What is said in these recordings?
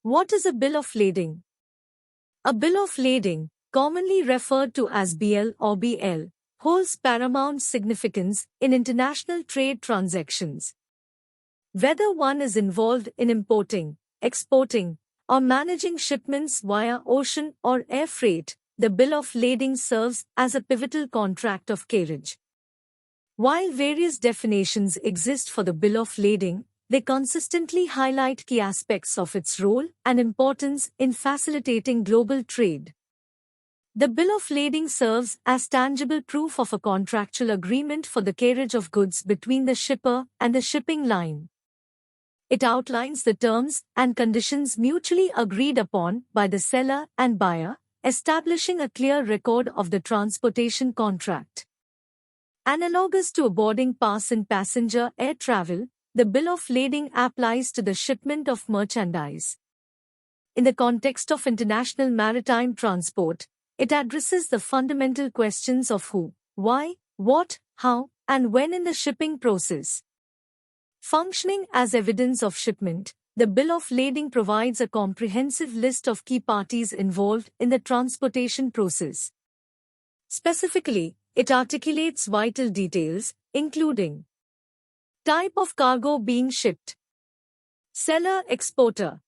What is a bill of lading? A bill of lading, commonly referred to as BL or BL, holds paramount significance in international trade transactions. Whether one is involved in importing, exporting, or managing shipments via ocean or air freight, the bill of lading serves as a pivotal contract of carriage. While various definitions exist for the bill of lading, they consistently highlight key aspects of its role and importance in facilitating global trade. The bill of lading serves as tangible proof of a contractual agreement for the carriage of goods between the shipper and the shipping line. It outlines the terms and conditions mutually agreed upon by the seller and buyer, establishing a clear record of the transportation contract. Analogous to a boarding pass in passenger air travel, the bill of lading applies to the shipment of merchandise. In the context of international maritime transport, it addresses the fundamental questions of who, why, what, how, and when in the shipping process. Functioning as evidence of shipment, the bill of lading provides a comprehensive list of key parties involved in the transportation process. Specifically, it articulates vital details, including type of cargo being shipped, seller-exporter,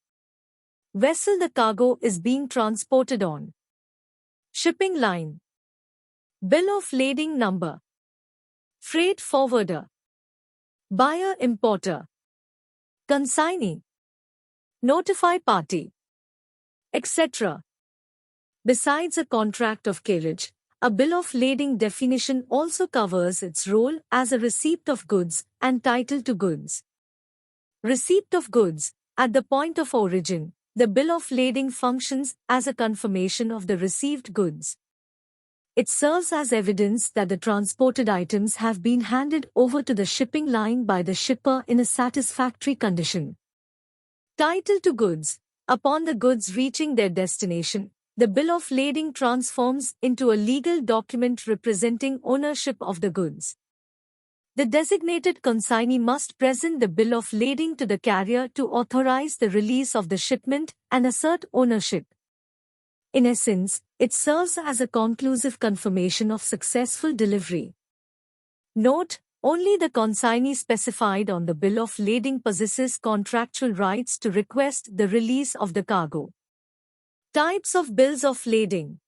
vessel the cargo is being transported on, shipping line, bill of lading number, freight forwarder, buyer-importer, consignee, notify party, etc. Besides a contract of carriage, a bill of lading definition also covers its role as a receipt of goods and title to goods. Receipt of goods. At the point of origin, the bill of lading functions as a confirmation of the received goods. It serves as evidence that the transported items have been handed over to the shipping line by the shipper in a satisfactory condition. Title to goods. Upon the goods reaching their destination, the bill of lading transforms into a legal document representing ownership of the goods. The designated consignee must present the bill of lading to the carrier to authorize the release of the shipment and assert ownership. In essence, it serves as a conclusive confirmation of successful delivery. Note: only the consignee specified on the bill of lading possesses contractual rights to request the release of the cargo. Types of bills of lading.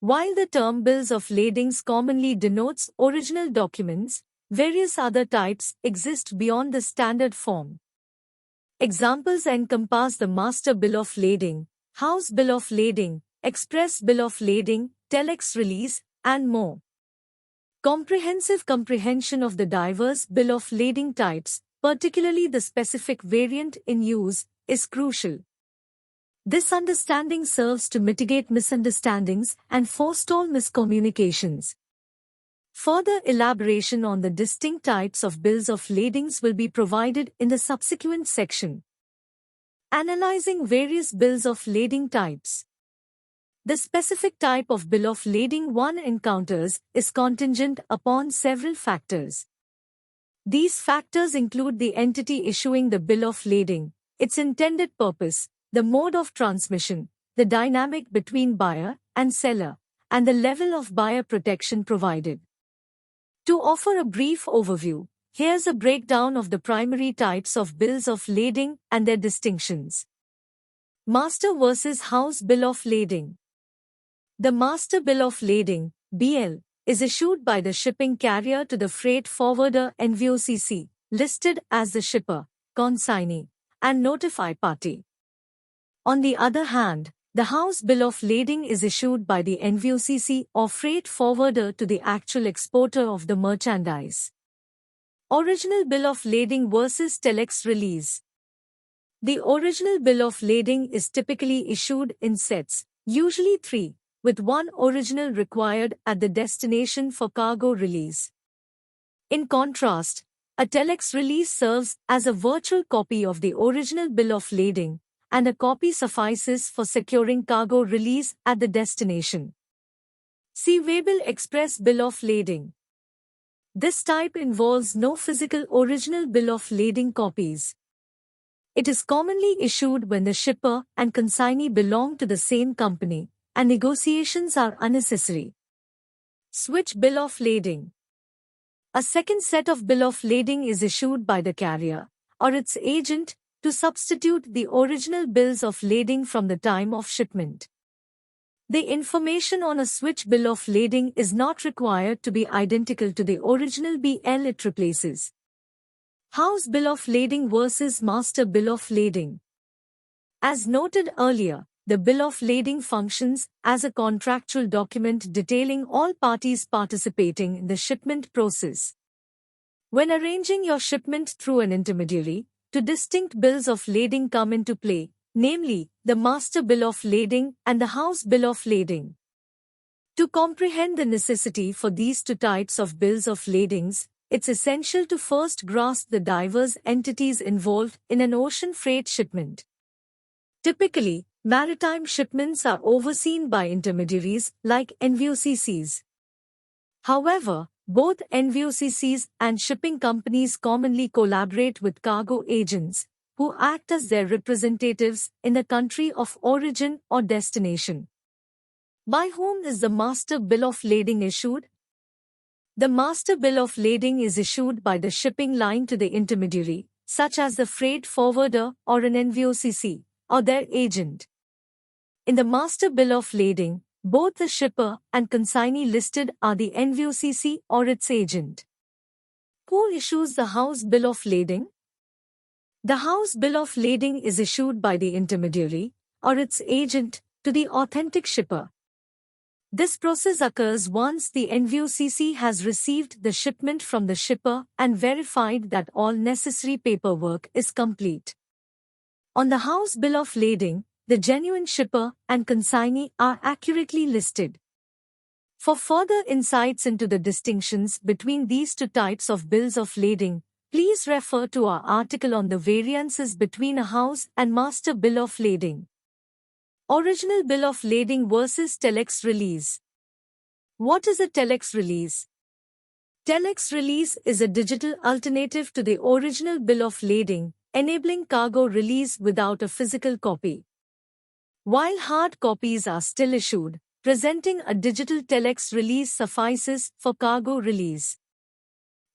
While the term bills of ladings commonly denotes original documents, various other types exist beyond the standard form. Examples encompass the master bill of lading, house bill of lading, express bill of lading, telex release, and more. Comprehensive comprehension of the diverse bill of lading types, particularly the specific variant in use, is crucial. This understanding serves to mitigate misunderstandings and forestall miscommunications. Further elaboration on the distinct types of bills of ladings will be provided in the subsequent section. Analyzing various bills of lading types. The specific type of bill of lading one encounters is contingent upon several factors. These factors include the entity issuing the bill of lading, its intended purpose, the mode of transmission, the dynamic between buyer and seller, and the level of buyer protection provided. To offer a brief overview, here's a breakdown of the primary types of bills of lading and their distinctions. Master versus house bill of lading. The master bill of lading, BL, is issued by the shipping carrier to the freight forwarder NVOCC, listed as the shipper, consignee, and notify party. On the other hand, the house bill of lading is issued by the NVOCC or freight forwarder to the actual exporter of the merchandise. Original bill of lading versus telex release. The original bill of lading is typically issued in sets, usually 3, with one original required at the destination for cargo release. In contrast, a telex release serves as a virtual copy of the original bill of lading, and a copy suffices for securing cargo release at the destination. See Waybill Express bill of lading. This type involves no physical original bill of lading copies. It is commonly issued when the shipper and consignee belong to the same company, and negotiations are unnecessary. Switch bill of lading. A second set of bill of lading is issued by the carrier, or its agent, to substitute the original bills of lading from the time of shipment. The information on a switch bill of lading is not required to be identical to the original BL it replaces. House bill of lading versus master bill of lading. As noted earlier, the bill of lading functions as a contractual document detailing all parties participating in the shipment process. When arranging your shipment through an intermediary, two distinct bills of lading come into play, namely, the master bill of lading and the house bill of lading. To comprehend the necessity for these two types of bills of ladings, it's essential to first grasp the diverse entities involved in an ocean freight shipment. Typically, maritime shipments are overseen by intermediaries like NVOCCs. However, both NVOCCs and shipping companies commonly collaborate with cargo agents, who act as their representatives in the country of origin or destination. By whom is the master bill of lading issued? The master bill of lading is issued by the shipping line to the intermediary, such as the freight forwarder or an NVOCC, or their agent. In the master bill of lading, both the shipper and consignee listed are the NVOCC or its agent. Who issues the house bill of lading? The house bill of lading is issued by the intermediary, or its agent, to the authentic shipper. This process occurs once the NVOCC has received the shipment from the shipper and verified that all necessary paperwork is complete. On the house bill of lading, the genuine shipper and consignee are accurately listed. For further insights into the distinctions between these two types of bills of lading, please refer to our article on the variances between a house and master bill of lading. Original bill of lading versus telex release. What is a telex release? Telex release is a digital alternative to the original bill of lading, enabling cargo release without a physical copy. While hard copies are still issued, presenting a digital telex release suffices for cargo release.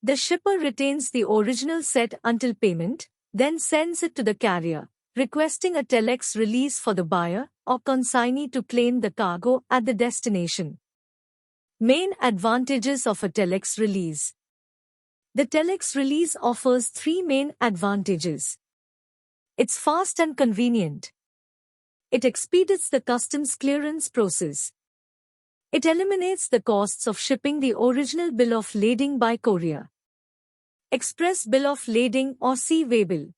The shipper retains the original set until payment, then sends it to the carrier, requesting a telex release for the buyer or consignee to claim the cargo at the destination. Main advantages of a telex release. The telex release offers three main advantages. It's fast and convenient. It expedites the customs clearance process. It eliminates the costs of shipping the original bill of lading by courier. Express bill of lading or sea-way bill.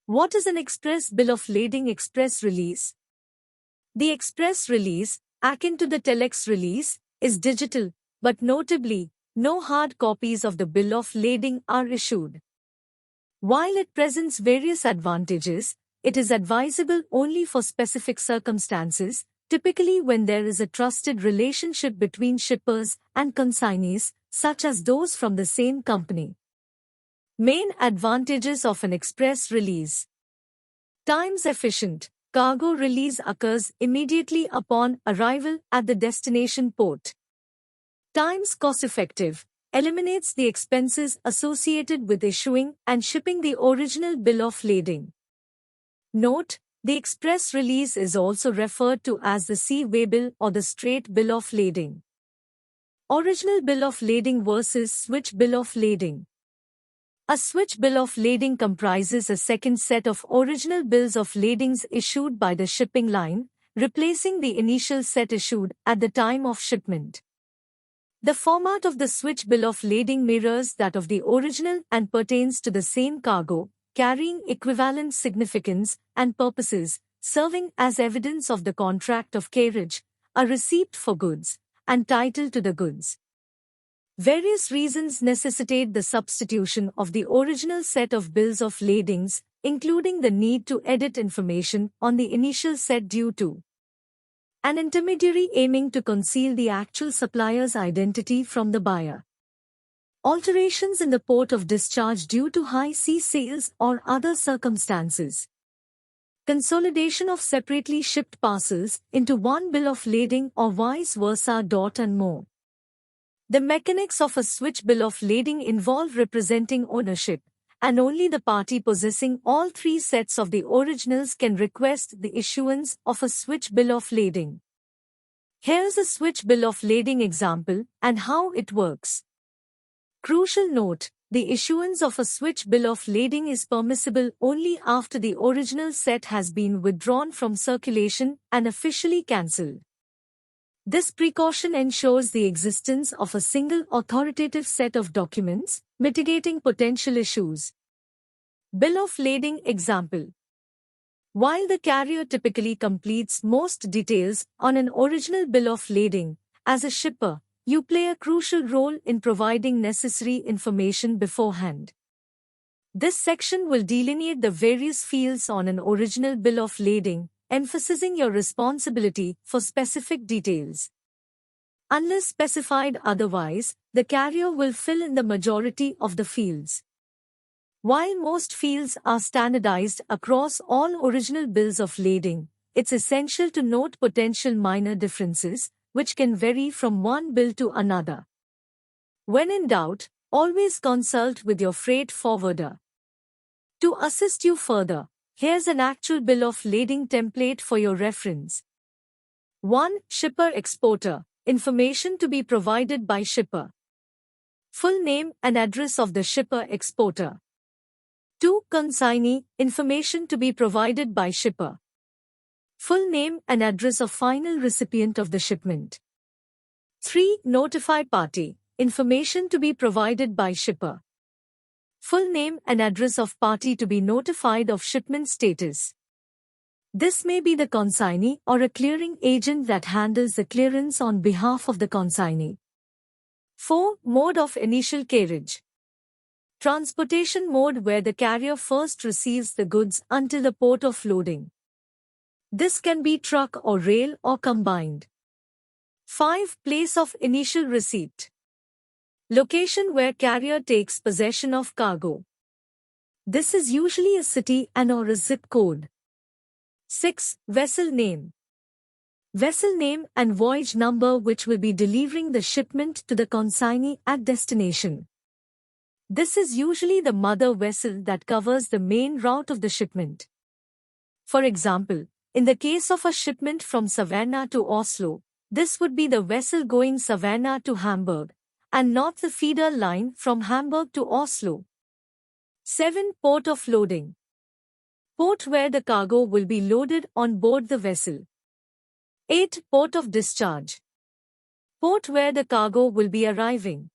What is an express bill of lading express release? The express release, akin to the telex release, is digital, but notably, no hard copies of the bill of lading are issued. While it presents various advantages, it is advisable only for specific circumstances, typically when there is a trusted relationship between shippers and consignees, such as those from the same company. Main advantages of an express release. Times efficient. Cargo release occurs immediately upon arrival at the destination port. Times cost-effective. Eliminates the expenses associated with issuing and shipping the original bill of lading. Note, the express release is also referred to as the sea-way bill or the straight bill of lading. Original bill of lading versus switch bill of lading. A switch bill of lading comprises a second set of original bills of ladings issued by the shipping line, replacing the initial set issued at the time of shipment. The format of the switch bill of lading mirrors that of the original and pertains to the same cargo, carrying equivalent significance and purposes, serving as evidence of the contract of carriage, a receipt for goods, and title to the goods. Various reasons necessitate the substitution of the original set of bills of ladings, including the need to edit information on the initial set due to an intermediary aiming to conceal the actual supplier's identity from the buyer. Alterations in the port of discharge due to high sea sales or other circumstances. Consolidation of separately shipped parcels into one bill of lading or vice versa. And more. The mechanics of a switch bill of lading involve representing ownership, and only the party possessing all three sets of the originals can request the issuance of a switch bill of lading. Here's a switch bill of lading example and how it works. Crucial note: the issuance of a switch bill of lading is permissible only after the original set has been withdrawn from circulation and officially cancelled. This precaution ensures the existence of a single authoritative set of documents, mitigating potential issues. Bill of lading example. While the carrier typically completes most details on an original bill of lading, as a shipper, you play a crucial role in providing necessary information beforehand. This section will delineate the various fields on an original bill of lading, emphasizing your responsibility for specific details. Unless specified otherwise, the carrier will fill in the majority of the fields. While most fields are standardized across all original bills of lading, it's essential to note potential minor differences, which can vary from one bill to another. When in doubt, always consult with your freight forwarder. To assist you further, here's an actual bill of lading template for your reference. 1. Shipper-exporter. Information to be provided by shipper. Full name and address of the shipper-exporter. 2. Consignee. Information to be provided by shipper. Full name and address of final recipient of the shipment. 3. Notify party. Information to be provided by shipper. Full name and address of party to be notified of shipment status. This may be the consignee or a clearing agent that handles the clearance on behalf of the consignee. 4. Mode of initial carriage. Transportation mode, where the carrier first receives the goods until the port of loading. This can be truck or rail or combined. 5. Place of initial receipt. Location where carrier takes possession of cargo. This is usually a city and/or a zip code. 6. Vessel name. Vessel name and voyage number which will be delivering the shipment to the consignee at destination. This is usually the mother vessel that covers the main route of the shipment. For example, in the case of a shipment from Savannah to Oslo, this would be the vessel going Savannah to Hamburg, and not the feeder line from Hamburg to Oslo. 7. Port of loading. Port where the cargo will be loaded on board the vessel. 8. Port of discharge. Port where the cargo will be arriving.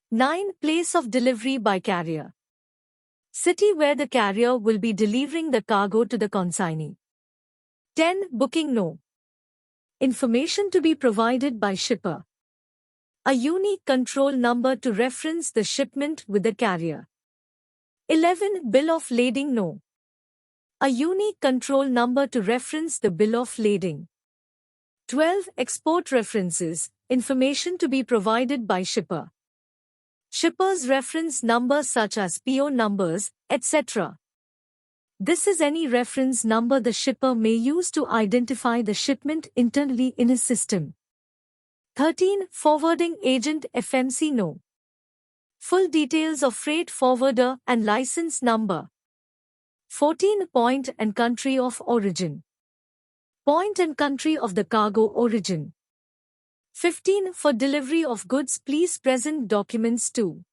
9. Place of delivery by carrier. City where the carrier will be delivering the cargo to the consignee. 10. Booking no. Information to be provided by shipper. A unique control number to reference the shipment with the carrier. 11. Bill of lading no. A unique control number to reference the bill of lading. 12. Export references. Information to be provided by shipper. Shipper's reference numbers such as PO numbers, etc. This is any reference number the shipper may use to identify the shipment internally in his system. 13. Forwarding agent FMC no. Full details of freight forwarder and license number. 14. Point and country of origin. Point and country of the cargo origin. 15. For delivery of goods, please present documents too.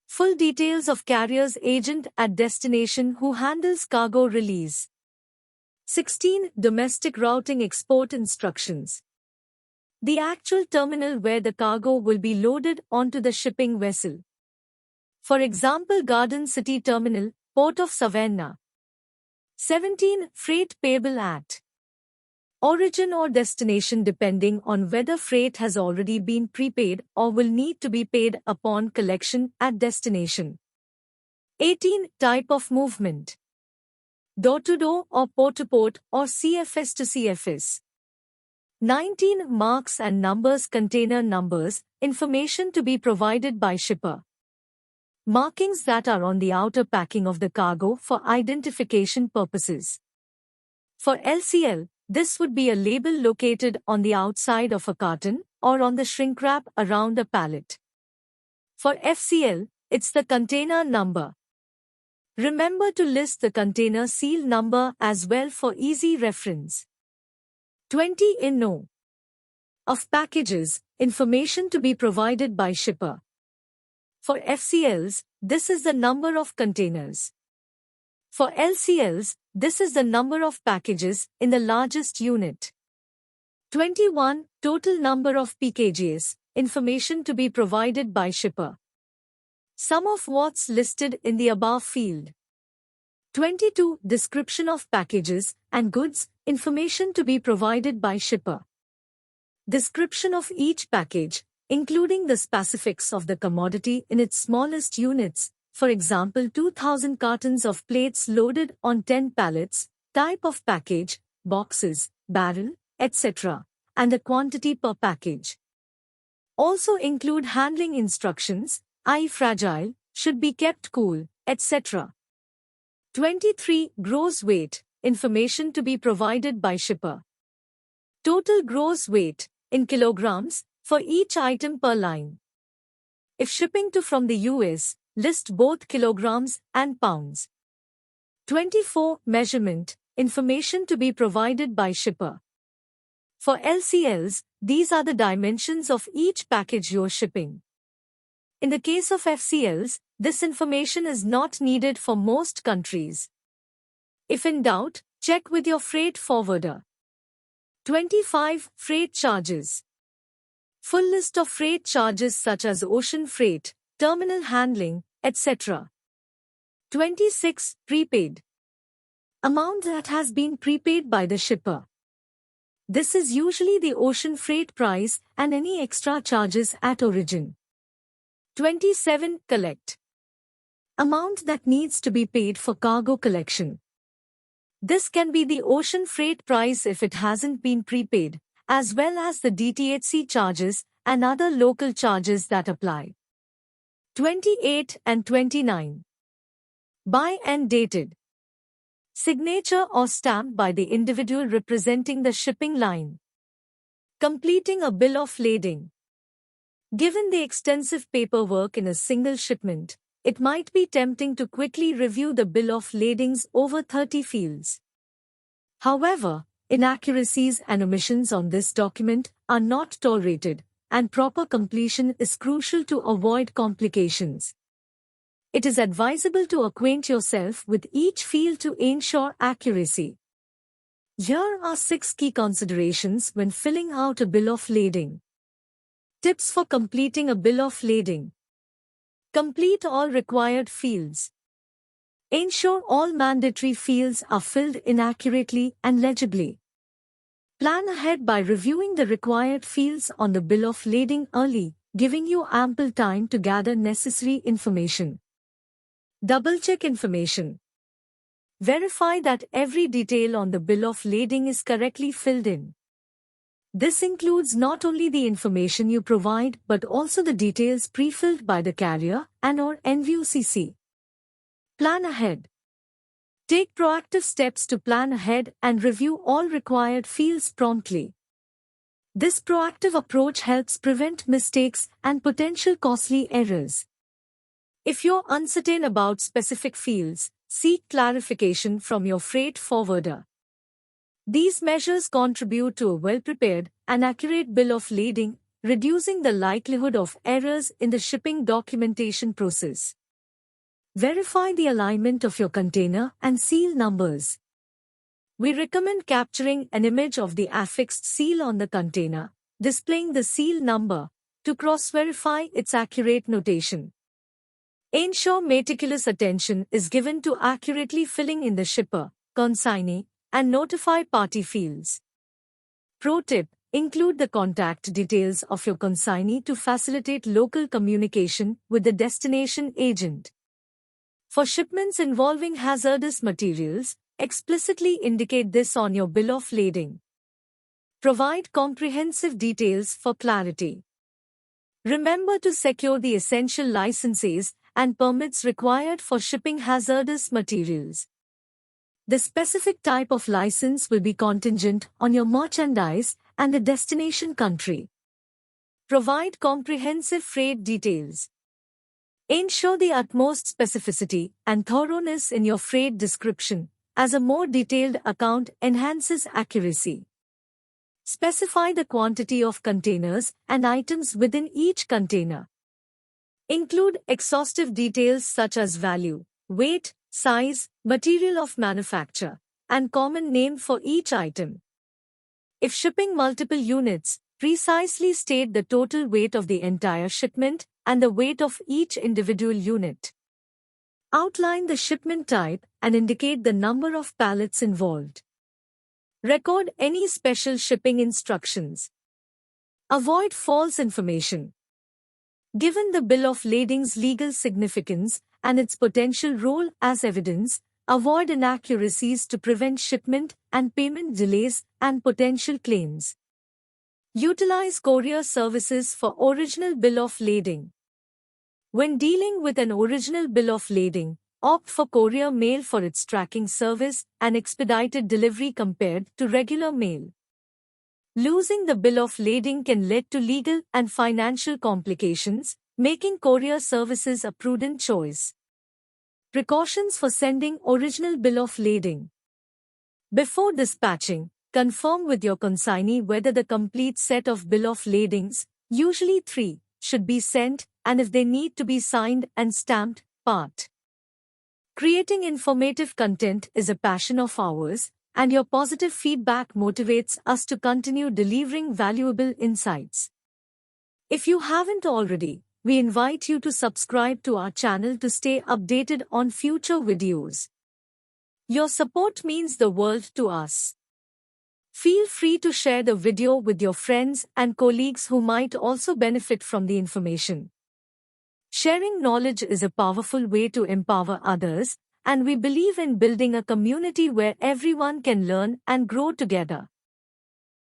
Full details of carrier's agent at destination who handles cargo release. 16. Domestic routing export instructions. The actual terminal where the cargo will be loaded onto the shipping vessel. For example, Garden City Terminal, Port of Savannah. 17. Freight payable at origin or destination, depending on whether freight has already been prepaid or will need to be paid upon collection at destination. 18. Type of movement. Door-to-door or port-to-port or CFS to CFS. 19. Marks and numbers. Container numbers, information to be provided by shipper. Markings that are on the outer packing of the cargo for identification purposes. For LCL, this would be a label located on the outside of a carton or on the shrink wrap around a pallet. For FCL, it's the container number. Remember to list the container seal number as well for easy reference. 20. In no. Of packages, information to be provided by shipper. For FCLs, this is the number of containers. For LCLs, this is the number of packages in the largest unit. 21. Total number of packages, information to be provided by shipper. Sum of what's listed in the above field. 22. Description of packages and goods, information to be provided by shipper. Description of each package, including the specifics of the commodity in its smallest units, for example 2000 cartons of plates loaded on 10 pallets, type of package, boxes, barrel, etc., and the quantity per package. Also include handling instructions, i.e. fragile, should be kept cool, etc. 23. Gross weight, information to be provided by shipper. Total gross weight, in kilograms, for each item per line. If shipping to from the US, list both kilograms and pounds. 24. Measurement, information to be provided by shipper. For LCLs, these are the dimensions of each package you're shipping. In the case of FCLs, this information is not needed for most countries. If in doubt, check with your freight forwarder. 25. Freight charges. Full list of freight charges such as ocean freight, terminal handling, etc. 26. Prepaid. Amount that has been prepaid by the shipper. This is usually the ocean freight price and any extra charges at origin. 27. Collect. Amount that needs to be paid for cargo collection. This can be the ocean freight price if it hasn't been prepaid, as well as the DTHC charges and other local charges that apply. 28 and 29. By and dated. Signature or stamp by the individual representing the shipping line. Completing a bill of lading. Given the extensive paperwork in a single shipment, it might be tempting to quickly review the bill of ladings over 30 fields. However, inaccuracies and omissions on this document are not tolerated, and proper completion is crucial to avoid complications. It is advisable to acquaint yourself with each field to ensure accuracy. Here are 6 key considerations when filling out a bill of lading. Tips for completing a bill of lading. Complete all required fields. Ensure all mandatory fields are filled in accurately and legibly. Plan ahead by reviewing the required fields on the bill of lading early, giving you ample time to gather necessary information. Double-check information. Verify that every detail on the bill of lading is correctly filled in. This includes not only the information you provide but also the details pre-filled by the carrier and/or NVOCC. Plan ahead. Take proactive steps to plan ahead and review all required fields promptly. This proactive approach helps prevent mistakes and potential costly errors. If you're uncertain about specific fields, seek clarification from your freight forwarder. These measures contribute to a well-prepared and accurate bill of lading, reducing the likelihood of errors in the shipping documentation process. Verify the alignment of your container and seal numbers. We recommend capturing an image of the affixed seal on the container, displaying the seal number, to cross-verify its accurate notation. Ensure meticulous attention is given to accurately filling in the shipper, consignee, and notify party fields. Pro tip: include the contact details of your consignee to facilitate local communication with the destination agent. For shipments involving hazardous materials, explicitly indicate this on your bill of lading. Provide comprehensive details for clarity. Remember to secure the essential licenses and permits required for shipping hazardous materials. The specific type of license will be contingent on your merchandise and the destination country. Provide comprehensive freight details. Ensure the utmost specificity and thoroughness in your freight description, as a more detailed account enhances accuracy. Specify the quantity of containers and items within each container. Include exhaustive details such as value, weight, size, material of manufacture, and common name for each item. If shipping multiple units, precisely state the total weight of the entire shipment and the weight of each individual unit. Outline the shipment type and indicate the number of pallets involved. Record any special shipping instructions. Avoid false information. Given the bill of lading's legal significance and its potential role as evidence, avoid inaccuracies to prevent shipment and payment delays and potential claims. Utilize courier services for original bill of lading. When dealing with an original bill of lading, opt for courier mail for its tracking service and expedited delivery compared to regular mail. Losing the bill of lading can lead to legal and financial complications, making courier services a prudent choice. Precautions for sending original bill of lading. Before dispatching, confirm with your consignee whether the complete set of bill of ladings, usually 3, should be sent, and if they need to be signed and stamped, part. Creating informative content is a passion of ours, and your positive feedback motivates us to continue delivering valuable insights. If you haven't already, we invite you to subscribe to our channel to stay updated on future videos. Your support means the world to us. Feel free to share the video with your friends and colleagues who might also benefit from the information. Sharing knowledge is a powerful way to empower others, and we believe in building a community where everyone can learn and grow together.